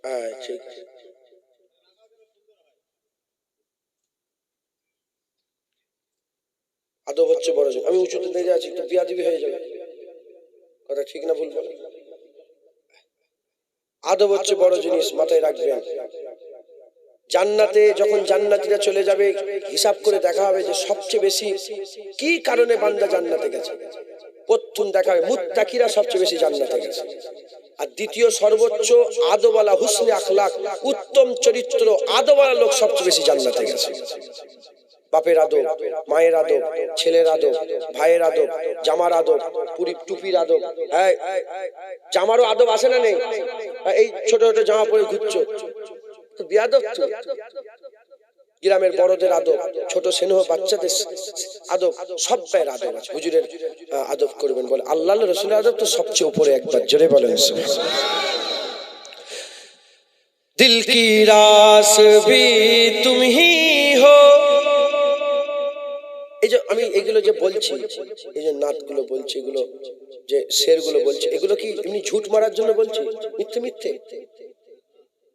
হ্যাঁ, ঠিক। আদব হচ্ছে বড়। আমি উঁচুতে দাঁড়িয়ে আছি, একটু বিয়াদবি হয়ে যাবে। কথা ঠিক না ভুল বলে? আদব হচ্ছে বড় জিনিস, মাথায় রাখবেন। জান্নাতে যখন জান্নাতীরা চলে যাবে, হিসাব করে দেখা হবে যে সবচেয়ে বেশি কি কারণে বান্দা জান্নাতে গেছে। প্রথম দেখা হবে মুত্তাকিরা সবচেয়ে বেশি জান্নাতে গেছে। আর দ্বিতীয় সর্বোচ্চ আদবওয়ালা, হুসনে আখলাক, উত্তম চরিত্র আদবওয়ালা লোক সবচেয়ে বেশি জান্নাতে গেছে। বাপের আদব, মায়ের আদব, ছেলের আদব, ভাইয়ের আদব, জামার আদব, পুরি টুপির আদব। হ্যাঁ, জামারও আদব আছে না নেই? এই ছোট ছোট জামা পরে ঘুরছো, বিয়াদব তো। গ্রামের বড়দের আদব, ছোট স্নেহ বাচ্চাদের আদব, সব ভাইয়ের আদব আছে। হুজুরের আদব করবেন বলে, আল্লাহ রাসূলের আদব তো সবচেয়ে উপরে। একবার জোরে বলেন দিল কি রাস ভি তুম হি হো। এই যে আমি এগুলো যে বলছি, এই যে নাতগুলো বলছি, এগুলো যে শেরগুলো বলছি, এগুলো কি এমনি ঝুট মারার জন্য বলছি? মিথ্যে মিথ্যে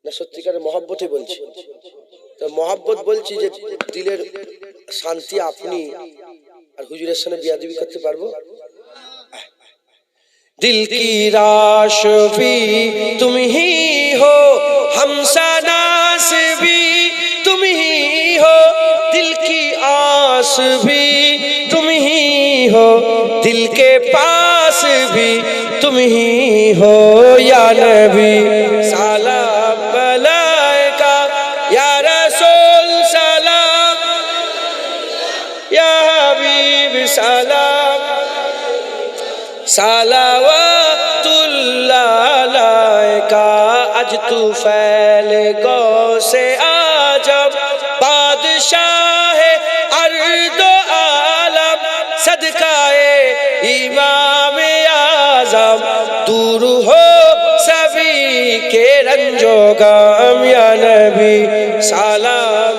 না, সত্যিকারের মহব্বতে বলছি। তো মহব্বত বলছি যে দিলের শান্তি। আপনি আর হুজুরের সামনে বিয়াদবি করতে পারবো? दिल की राश भी तुम ही हो, हमसनास भी तुम ही हो, दिल की आस भी तुम ही हो, दिल के पास भी तुम ही हो। या नबी सलाम अलैका, या रसूल सलाम, या हबीब सलाम, सलावतुल्लाह अलैका। आज तू फैल गो से आजम, बादशाह अर्द आलम, सदकाए इमाम आज़म, दूर हो सभी के रंजो गम। या नबी सलाम,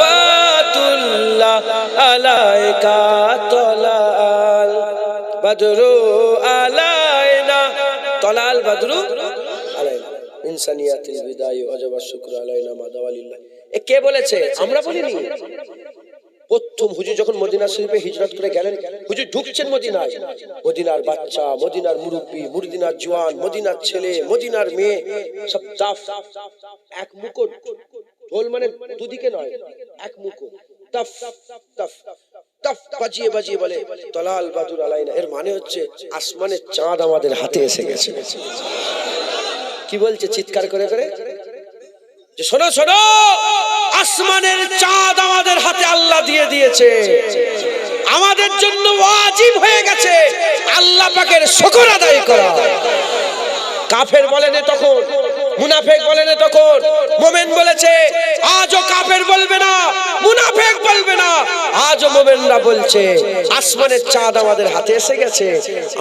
सलावतुल्लाह अलैका। तलाल बदरु अलैना, तलाल बदरु अलैना, ইনসানিয়াতিল বিদায় ওয়াজব শুকর আলাইনা মাদাওয়ালিল্লাহ। এ কে বলেছে? আমরা বলিনি। প্রথম হুজুর যখন মদিনা শরীফে হিজরত করে গেলেন, হুজুর ঢুকছেন মদিনায়, মদিনার বাচ্চা, মদিনার মুরব্বী, মদিনার জওয়ান, মদিনার ছেলে, মদিনার মেয়ে সব তাফ এক মুকুট, ঢোল মানে দুদিকে নয়, এক মুকুট, তাফ তাফ তাফ বাজিয়ে বাজিয়ে বলে তলাল বাদুর আলাইনা। এর মানে হচ্ছে আসমানের চাঁদ আমাদের হাতে এসে গেছে। কি বলছে চিৎকার করে করে? যে শোনো শোনো, আসমানের চাঁদ আমাদের হাতে আল্লাহ দিয়ে দিয়েছে, আমাদের জন্য ওয়াজিব হয়ে গেছে আল্লাহ পাকের শুকর আদায় করা। কাফের বলেন তখন, মুনাফিক বলেন তখন, মুমিন বলেছে আজও কাফের বলবে না, মুনাফিক বলবে না, আজও মুমিনরা বলছে আসমানের চাঁদ আমাদের হাতে এসে গেছে,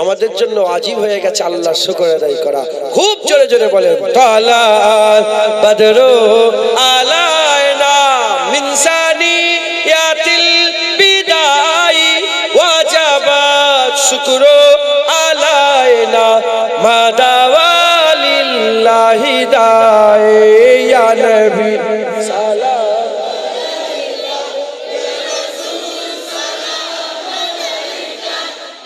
আমাদের জন্য ওয়াজিব হয়ে গেছে আল্লাহর শুকর আদায় করা। খুব জোরে জোরে বলেন তালা বদরু আলাইনা মিন সানিয়াতিল বিদাই ওয়াজাবাত শুকরু আলাইনা মাদাওয়ালিল্লাহি দায়ে। ইয়া নবী সালাম,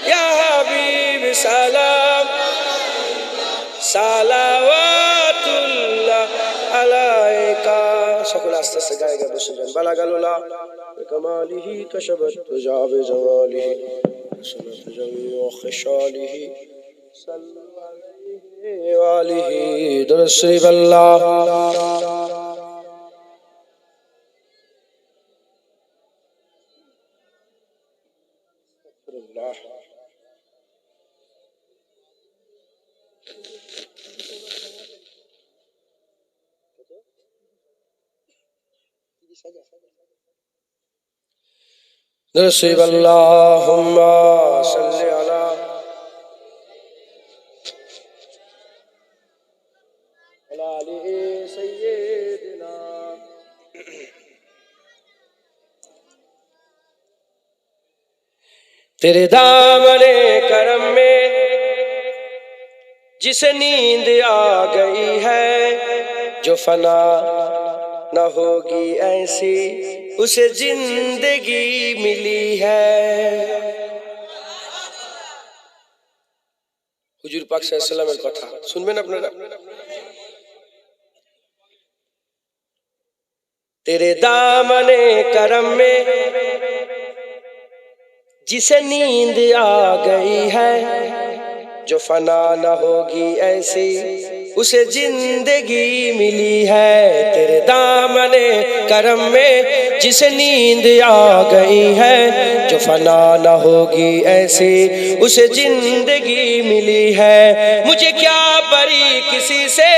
ইয়া হাবিব সালাম, সালাওয়াতুল্লাহ আলাইকা। সকলে আস্তে আস্তে গায়ে গায়ে বসে যান। বালাগালুলা কামালিহি কাশাবাত তুজাবে জামালিহি সালাত জামিউ খিশালিহি সাল্লাল্লাহু আলাইহি ওয়া আলিহি দুরূদ শরীফ। আল্লাহ দুরূদ শরীফ। আল্লাহুম্মা সাল্লি আলা আলি সাইয়্যিদিনা। तेरे दामने करम में जिसे नींद आ गई है, जो फना न होगी ऐसी उसे जिंदगी मिली है। হুজুর পাক সাল্লাল্লাহু আলাইহি ওয়াসাল্লামের কথা শুনবেন আপনারা। तेरे दामने करम में जिसे नींद आ गई है, जो फना न होगी ऐसी उसे जिंदगी मिली है। तेरे दामने करम में जिसे नींद आ गई है, जो फना न होगी ऐसी उसे जिंदगी मिली है। मुझे क्या परी किसी से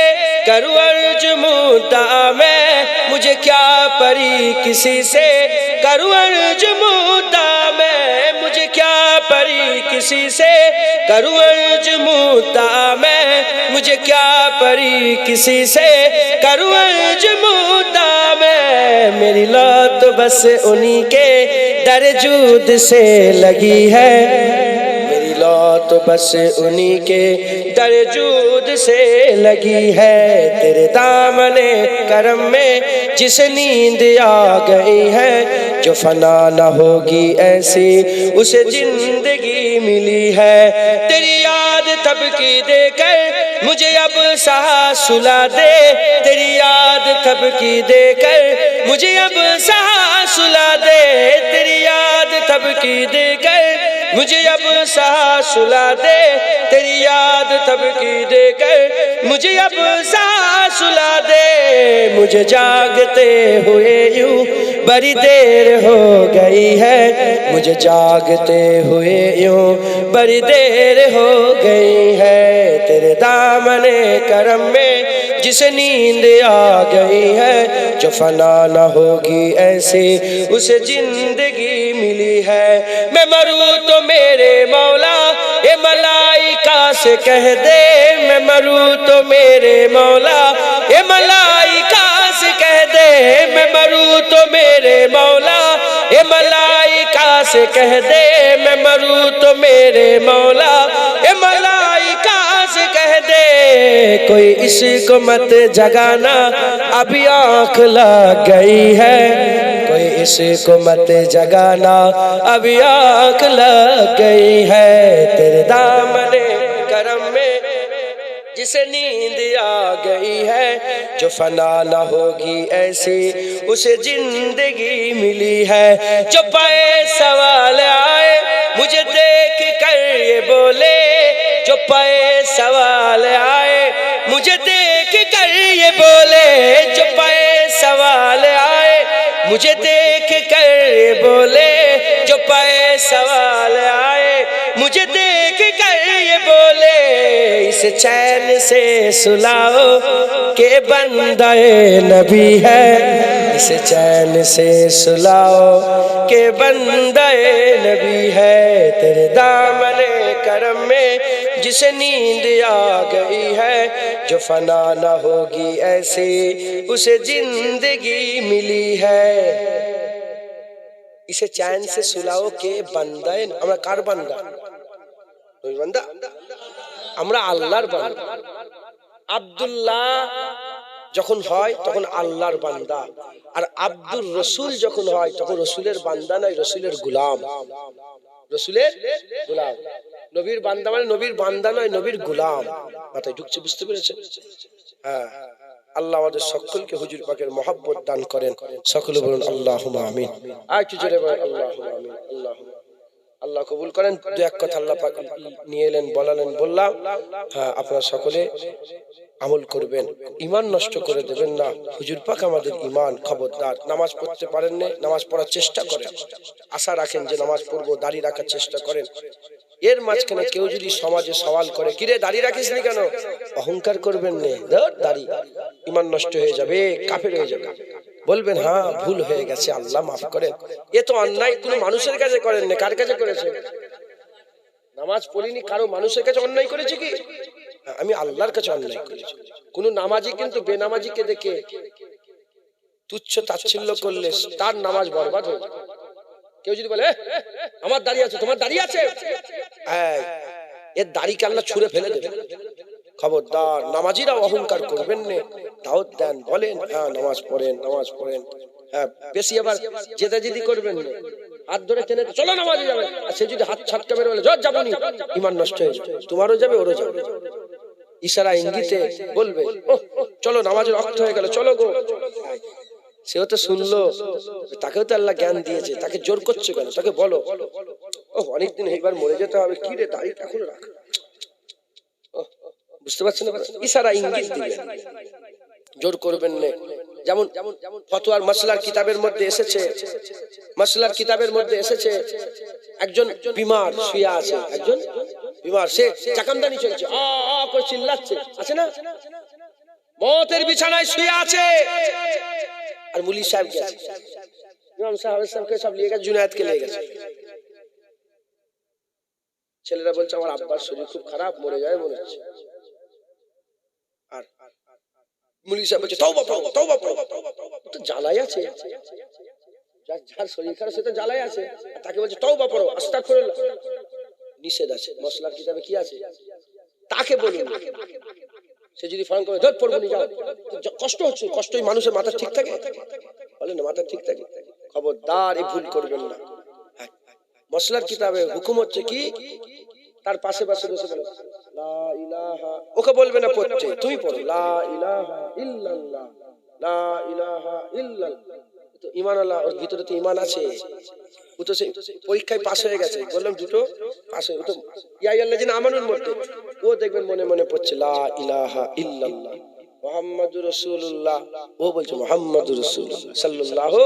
करूं अर्ज मुद्दा मैं, मुझे क्या परी किसी से करूं अर्ज मुद्दा मैं, मुझे क्या परी किसी से करूं अर्ज मुद्दा मैं, मुझे क्या परी किसी से करूं अर्ज मुद्दा मैं। मेरी लत बस उन्हीं के दर जूद से लगी है, मेरी लत मौत बस उन्हीं के दरजूद से लगी है। तेरे दामने करम में जिस नींद आ गई है, जो फना न होगी ऐसी उसे जिंदगी मिली है। तेरी याद तब की देकर मुझे अब सहा सुला दे, तेरी याद तब की देकर मुझे अब सहा सुला दे, तेरी याद तब की देकर मुझे अब सहा सुला दे, तेरी याद तब की देकर मुझे अब सहा सुला दे। मुझे जागते हुए यूं बड़ी देर हो गई है, मुझे जागते हुए यूं बड़ी देर हो गई है। तेरे दामने करम में जिसे नींद आ गई है, जो फना न होगी ऐसी उसे जिंदगी मिली है। मैं मरूं तो मेरे मौला ए मलाइका से कह दे, मैं मरूं तो मेरे मौला ए मलाइका से कह दे, मैं मरूं तो मेरे मौला ए मलाइका से कह दे, मैं मरूं तो मेरे मौला ए मलाइका से कह दे। कोई इसको मत जगाना अभी आँख लग गई है, कोई इसको मत जगाना अभी आँख लग गई है। तेरे दामने करम में जिसे नींद आ गई है, जो फना न होगी ऐसी उसे जिंदगी मिली है। जो पाए सवाल आए मुझे देख कर ये बोले, जो पाए सवाल आए मुझे देख कर ये बोले, जो पाए सवाल आए मुझे देख कर ये बोले, जो पाए सवाल आए मुझे देख कर ये बोले। इस चैन से सुलाओ के बंदाए नबी है, इस चैन से सुलाओ के बंदाए नबी है। तेरे दामने करम में जिसे नींद आ गई है, जो फना न होगी ऐसी उसे जिंदगी मिली है। इसे चैन से सुलाओ के बंदाए, আমরা কার বান্দা? ওই বান্দা, আমরা আল্লাহর বান্দা। আব্দুল্লাহ যখন হয় তখন আল্লাহর বান্দা, আর আব্দুর রসুল যখন হয় তখন রসুলের বান্দা নয়, রসুলের গোলাম। রসুলের গোলাম, নবীর বান্দা মানে নবীর বান্দা নয়, নবীর গোলাম। মাথায় ঢুকছে, বুঝতে পেরেছেন? হ্যাঁ, আল্লাহ আমাদের সকলকে হুজুর পাকের মহব্বত দান করেন। সকলে বলুন আল্লাহুম্মা আমিন। আর একটু জোরে বলুন আল্লাহুম্মা আমিন। আল্লাহ কবুল করেন। দু এক কথা আল্লাহ পাক নিয়ে এলেন, বলালেন, বললাম। হ্যাঁ, আপনারা সকলে আমল করবেন, ঈমান নষ্ট করে দেবেন না। হুজুর পাক আমাদের ঈমান, খবরদার। নামাজ পড়তে পারেন না, নামাজ পড়ার চেষ্টা করেন, আশা রাখেন যে নামাজ পড়বো, দাঁড়িয়ে রাখার চেষ্টা করেন। এর মাঝখানে কেউ যদি সমাজে সওয়াল করে, কিরে দাঁড়িয়ে রাখিস নি কেন, অহংকার করবেন না, দাঁড়ি, ঈমান নষ্ট হয়ে যাবে, কাফের হয়ে যাবে। বলবেন হ্যাঁ ভুল হয়ে গেছে, আল্লাহ মাফ করেন। এ তো অন্যায় কোনো মানুষের কাছে করেন না, কার কাছে করেছে? নামাজ পড়িনি, কারো মানুষের কাছে অন্যায় করেছে কি? আমি আল্লাহর কাছে অন্যায় করেছি। কোন নামাজি কিন্তু বেনামাজিকে দেখে তুচ্ছ তাচ্ছিল্য করলে তার নামাজ বরবাদ হয়ে যায়। কেউ যদি বলে আমার দাড়ি আছে, তোমার দাড়ি আছে, এর দাড়িকে আল্লাহ ছুঁড়ে ফেলে দেবে। খবরদার, নামাজিরা অহংকার করবেন না, দাওয়াত দেন, বলেন হ্যাঁ নামাজ পড়েন, নামাজ পড়েন। হ্যাঁ, বেশি আবার জেদাজেদি করবেন না, হাত ধরে টেনে চলো নামাজে যাবে, আর সে যদি হাত ছাটকা মেরে বলে যাবনি, ঈমান নষ্ট হয়ে যাবে, তোমারও যাবে ওরও যাবে। ইশারা ইঙ্গিতে বলবে চলো নামাজের ওয়াক্ত হয়ে গেল, চলো গো। সেও তো শুনলো, তাকেও তো আল্লাহ জ্ঞান দিয়েছে, তাকে জোর করছে কেন? তাকে বলো ও অনেকদিন এইবার মরে যেতে হবে, কি রে দাড়ি এখন রাখ, বুঝতে পারছেন? ইশারা ইঙ্গিত দিবেন, জোর করবেন না। যেমন ফতোয়ার মাসলার কিতাবের মধ্যে এসেছে, মাসলার কিতাবের মধ্যে এসেছে একজন বিমার শুয়ে আছে, একজন বিমার, সে চাকামদানি চলছে, আ করে চিল্লাচ্ছে, আছে না, মতের বিছানায় শুয়ে আছে। আর মুলি সাহেব গেছে, ইমাম সাহেবকে সব নিয়ে গেছে, জুনায়েদকে নিয়ে গেছে। ছেলেরা বলছে আমার আব্বার শরীর খুব খারাপ, মরে যায় মনে হচ্ছে। আর মুলি সাহেব বলছে তওবা পড়ো, তওবা পড়ো, তো জ্বালাই আছে, যার শরীর খারাপ সে তো জ্বালাই আছে, তাকে বলছে তওবা পড়ো, আস্তাগফিরুল্লাহ। নিষেধ আছে, মশলার কিতাবে কি আছে তাকে বলুন। সে যদি ফান করে ধর পড়বো নি, যাও, কষ্ট হচ্ছে, কষ্টই মানুষের মাথা ঠিক থাকে, বলে না মাথা ঠিক থাকে, খবরদার এই ভুল করবেন না। মশলার কিতাবে হুকুম হচ্ছে কি, তার পাশে পাশে বসে বলো লা ইলাহা, ওকে বলবে না পড়তে, তুমি পড়ো লা ইলাহা ইল্লাল্লাহ, লা ইলাহা ইল্লাল্লাহ। তো ঈমান আল্লাহ, ওর ভিতরে তো ঈমান আছে, ও তো সেই পরীক্ষায় পাস হয়ে গেছে, বললাম দুটো পাস হয়ে, ও তো ইয়া আইয়ুহাল্লাযিনা আমানুর মধ্যে, ও দেখবেন মনে মনে পড়ছে লা ইলাহা ইল্লাল্লাহ মুহাম্মাদুর রাসূলুল্লাহ, ও বলছে মুহাম্মাদুর রাসূলুল্লাহ সাল্লাল্লাহু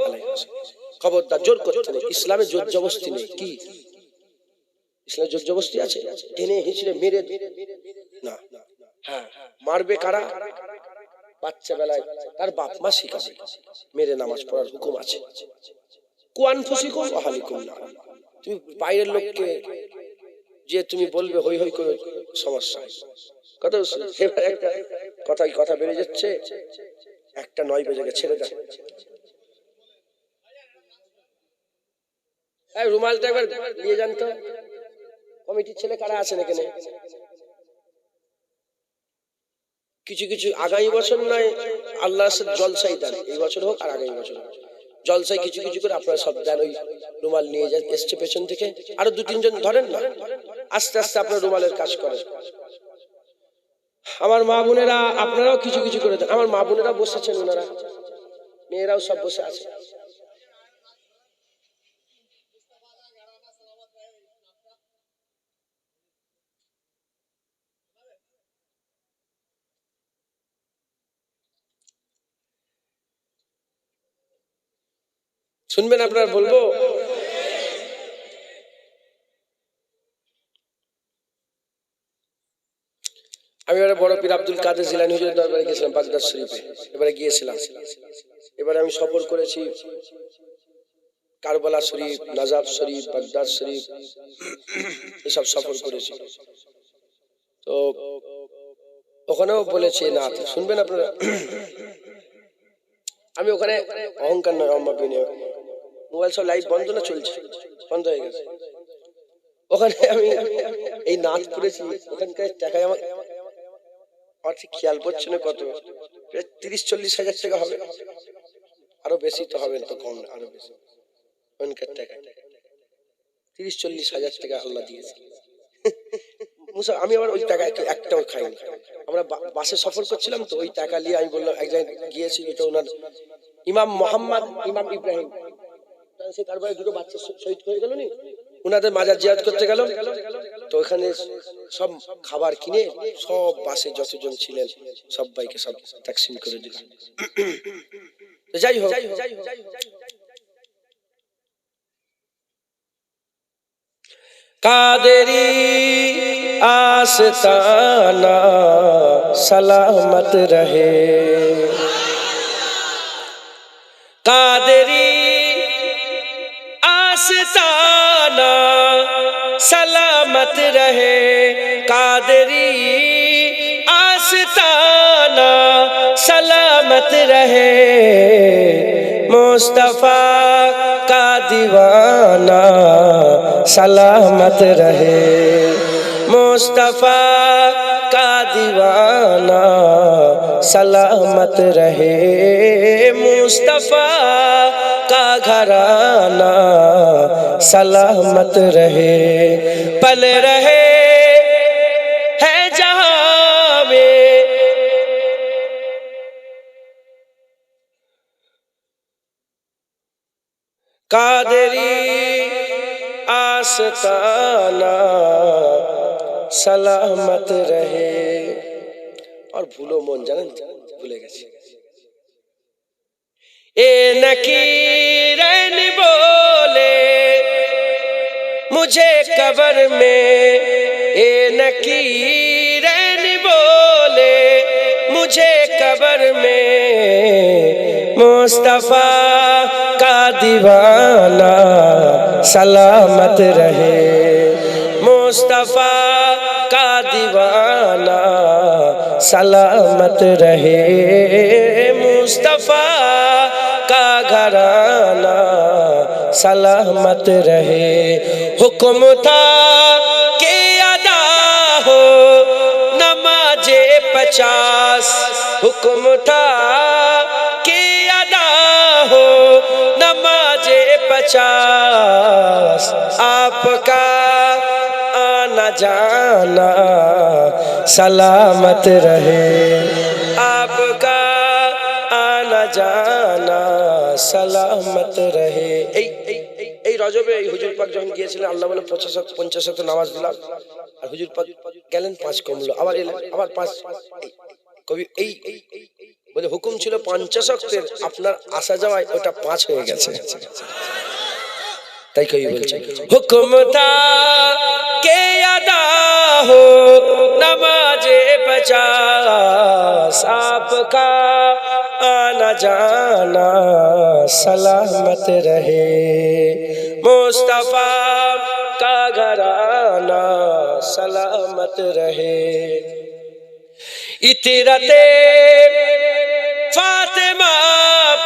আলাইহি ওয়াসাল্লাম। খবরদার জোর করতে নেই, ইসলামে জোর জবরদস্তি নেই। কি ইসলামে জোর জবরদস্তি আছে? টেনে হিঁচড়ে মেরে না। হ্যাঁ, মারবে কারা? বাচ্চা বেলায় তার বাপ মা শিখাবে, মেরে নামাজ পড়ার হুকুম আছে। কুয়ান ফুসিকুম ওয়া আহলিকুম নার, তুমি বাইরের লোককে যে তুমি বলবে হই হই করে, সমস্যা কথা। একটা কথা বেড়ে যাচ্ছে, একটা 9 বেজে গেছে, ছেড়ে দেন। এই রুমালটা একবার নিয়ে যান তো, কমিটির ছেলে কারা আছেন এখানে? কিছু কিছু আগামী বছর নয়, আল্লাহ জলসাই দেন, এই বছর হোক আর আগামী বছর হোক, জলসাই কিছু কিছু করে আপনারা সব দেন। ওই রুমাল নিয়ে যান, এসছে পেছন থেকে, আরো 2-3 জন ধরেন না, আস্তে আস্তে আপনার রুমালের কাজ করেন। আমার মা বোনেরা আপনারাও কিছু কিছু করে দেন। আমার মা বোনেরা বসেছেন, ওনারা মেয়েরাও সব বসে আছে। শুনবেন আপনারা, বলবো আমি এবারে বড় পীর আব্দুল কাদের জিলানী হুজুরের দরবারে গিয়েছিলাম, বাগদাদ শরীফে এবারে গিয়েছিলাম। এবারে আমি সফর করেছি কারবালা শরীফ, নাজাফ শরীফ, বাগদাদ শরীফ, এসব সফর করেছি। তো ওখানেও বলেছে না, শুনবেন আপনারা, আমি ওখানে অহংকার নয়, মোবাইল সব লাইভ বন্ধ না, চলছে, বন্ধ হয়ে গেছে। ওখানে আমি এই নাচ করেছি, ওখানকার টাকায় আমার ঠিক খেয়াল পড়ছে না কত, 30-40 হাজার টাকা হবে, আরো বেশি তো হবে না, তো কম না, আরো বেশি। ওখানকার টাকা 30-40 হাজার টাকা আল্লাহ দিয়েছে। আমি আবার ওই টাকা একটাও খাইনি। আমরা বাসে সফর করছিলাম, তো ওই টাকা নিয়ে আমি বললাম, এক জায়গায় গিয়েছি, এটা ওনার ইমাম মোহাম্মদ, ইমাম ইব্রাহিম, সে কারবারে 2 বাচ্চা শহীদ হয়ে গেল নি, ওনাদের মাজার জিয়ারত করতে গেল। তো ওখানে সব খাবার কিনে সব বাসে যতজন ছিলেন সবাইকে সব তাকসিম করে দিল। যাই হোক, কাদেরি आस्ताना सलामत रहे, कादरी आस्ताना सलामत रहे, कादरी आस्ताना सलामत रहे, मुस्तफा का दीवाना सलामत रहे, मुस्तफा का दीवाना सलामत रहे, मुस्तफा का घराना सलामत रहे, पल रहे है जहां में कादरी आस्ताना सलामत रहे। और भूलो मन, जानें भूले गए, ए नकीरन बोले मुझे कब्र में, ए नकीरन बोले मुझे कब्र में, मुस्तफा का दीवाना सलामत रहे, मुस्तफा का दीवाना सलामत रहे, मुस्तफा का घराना सलामत रहे। हुक्म था के अदा हो नमाजे 50, हुक्म था के अदा हो नमाजे 50, आपका आना जाना सलामत रहे, आपका आना जाना সালামত রহে। এই রজবে এই হুজুর পাক যখন গিয়েছিলেন আল্লাহ বলে 50 ওয়াক্ত নামাজ দিলাম, আর হুজুর পাক গেলেন 5 কমলো, আবার এলেন আবার 5। কবি এই বলে হুকুম ছিল 50 ওয়াক্তের, আপনার আসা যাওয়ায় ওটা 5 হয়ে গেছে। তাই কবি বলছে হুকুম থা কে আদা हो नमाजे 50, आपका आना जाना सलामत रहे, मुस्तफा का घराना सलामत रहे। इतरते फातिमा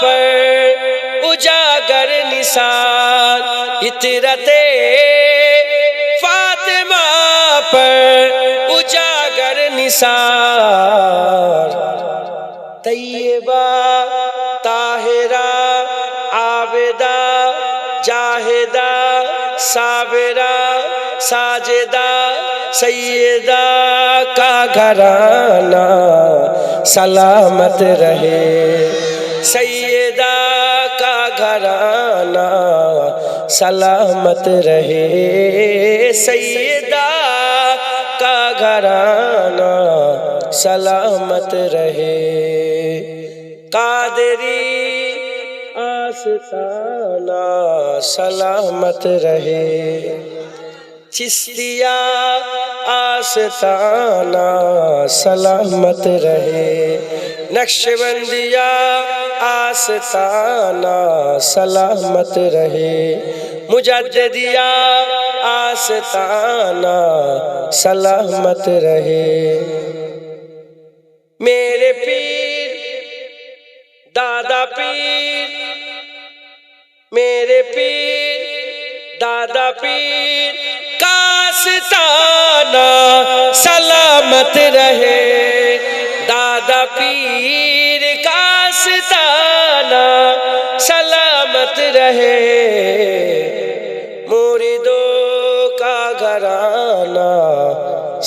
पर उजागर निशान, इतरते फातिमा पर उजागर निशान, तैयबा ताहिरा आबिदा जाहिदा साबिरा साजिदा सैयदा का घराना सलामत रहे, सैयदा का घराना सलामत रहे, सैयदा का घराना सलामत रहे। कादरी आस्ताना सलामत रहे, चिश्तिया आस्ताना सलामत रहे, नक्शबंदिया आस्ताना सलामत रहे, मुजद्दिदिया आस्ताना सलामत रहे। मेरे पीर दादा पीर, मेरे पीर दादा पीर का आस्ताना सलामत रहे, दादा पीर का आस्ताना सलामत रहे, मुरीदों का घराना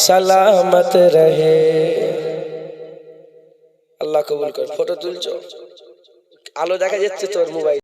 सलामत रहे। আল্লাহ কবুল করে। ফটো তুলছো, আলো দেখা যাচ্ছে তোর মোবাইল।